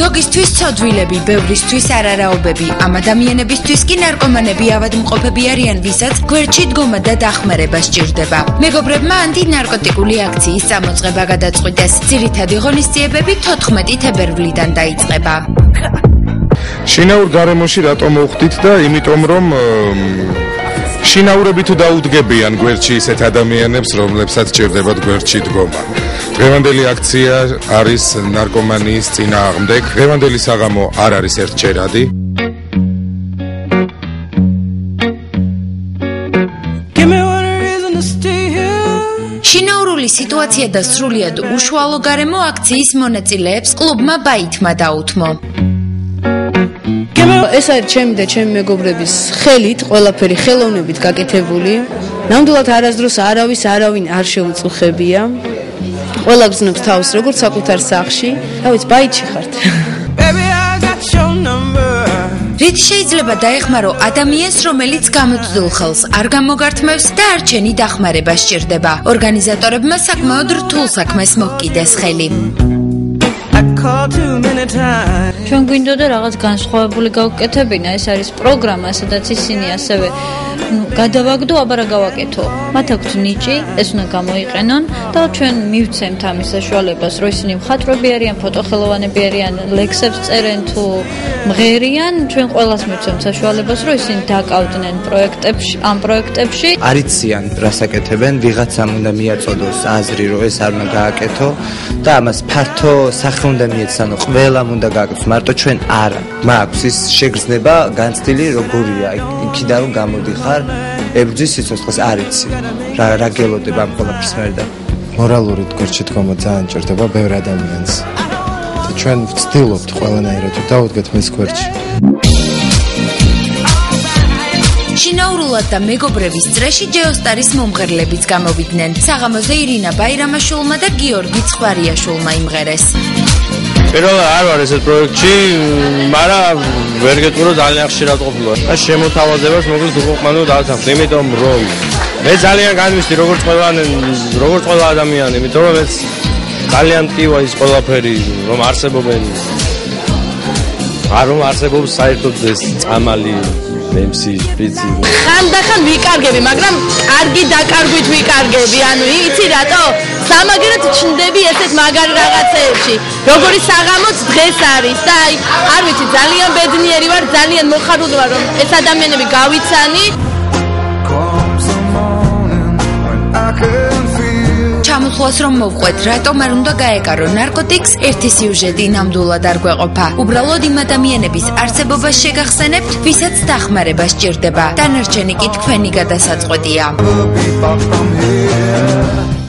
ზოგისთვის ცოდვილები, ბევრისთვის არარაობები, ამ ადამიანებისთვის კი ნარკომანები ავადმყოფები არიან, ვისაც გვერდში დგომა და დახმარება სჭირდება. მეგობრებმა ანტი ნარკოტიკული აქციის წამოწყება გადაწყვიტეს. ძირითადი ღონისძიებები 14 თებერვლიდან დაიწყება. შინაურ გარემოში რატომ მოვხდით და იმიტომ რომ შინაურები თუ დაუდგებიან გვერდში ისეთ ადამიანებს, რომლებსაც სჭირდებათ გვერდში დგომა. დღევანდელი აქცია არის ნარკომანიის წინააღმდეგ. დღევანდელი საღამო არ არის ერთჯერადი. შინაურული სიტუაცია და სრულიად უშუალო გარემო აქციის მონაწილეებს კლუბმა ბაითმა დაუთმო. ეს არის ჩემი და ჩემი მეგობრების ხელით, ყველაფერი ხელოვნებით გაკეთებული. ნამდვილად არასდროს არავინ არ შეუწუხებია. ყველა გზნობს თავს როგორც საკუთარ სახლში. რა ვიცი, ბაითში ხართ. რით შეიძლება დაეხმარო ადამიანს, რომელიც გამოცდილ ხელს არ გამოგართმევს და არჩენი დახმარება სჭირდება. ორგანიზატორებმა საკმაოდ რთულ საქმეს მოჰკიდეს ხელი. ჩვენ გვინდოდა რაღაც განსხვავებული გავუკეთებინა, ეს არის პროგრამა, სადაც ისინი ასევე გადავაგდო, აბა რა გავაკეთო. მათ აქვთ ნიჭი, ეს უნდა გამოიყენონ და ჩვენ მივცემთ ამის საშუალებას, რომ ისინი მხატვრები არიან, ფოტოხელოვანები არიან, ლექსებს წერენ თუ მღერიან, ჩვენ ყველას მივცემთ საშუალებას, რომ ისინი დაკავდნენ ამ პროექტებში. არიციან რას აკეთებენ, ვიღაცამ უნდა მიაწოდოს აზრი, რომ ეს არ უნდა გააკეთო და ამას ფართო სახე უნდა მიეცანო, ყველამ უნდა გააკეთოს, მარტო ჩვენ არა. მაქვს ის შეგრძნება განცდილი როგორია, იქიდან რომ გამოდიხარ, ებრძვის სიცოცხლეს არ იცი. რა გელოდებ ამ ყველაფერს მე და მორალური გვერდში დგომა ძალიან ჭირდება ბევრ ადამიანს. და ჩვენ ვცდილობთ ყველანაირად დავუდგეთ მის გვერდში. შინაურულად და მეგობრების წრეში ჯეოსტარის მომღერლებიც გამოვიდნენ. საღამოზე ირინა ბაირამაშვილმა და გიორგი ცხვარიაშვილმა იმღერეს. პირველად არ ვარ ესეთ პროექტში, მაგრამ ვერ გეტყვი რომ ძალიან ხშირად ყოფილა. და შემოთავაზებას მოკლედ უკმანო დავთანხმ, იმიტომ რომ მე ძალიან განვისდი როგორც ყველა ადამიანი, იმიტომ რომ ეს ძალიან მტკივა ის ყველაფერი, რომ არსებობს საერთოდ ეს წამალი MC შპიცი. ხანდახან ვიკარგები, მაგრამ კარგი დაკარგვით ვიკარგები. ანუ იცი რატო? სამაგერად ჩნდები ესეთ მაგარი რაღაცეებში. როგორი საღამოც დღეს არის და აი, არ ვიცი, ძალიან ბედნიერი ვარ, ძალიან მოხარული ვარ, რომ ეს ადამიანები გავიცანი. ჩამოთვლას რომ მოვყვეთ, რატომ არ უნდა გაეკარო ნარკოტიკს, ერთი სიუჟეტი ნამდვილად არ გვეყოფა. უბრალოდ იმ ადამიანების არსებობას შეგახსენებთ, ვისაც დახმარება სჭირდება. დანარჩენი კი თქვენი გადასაწყვეტია.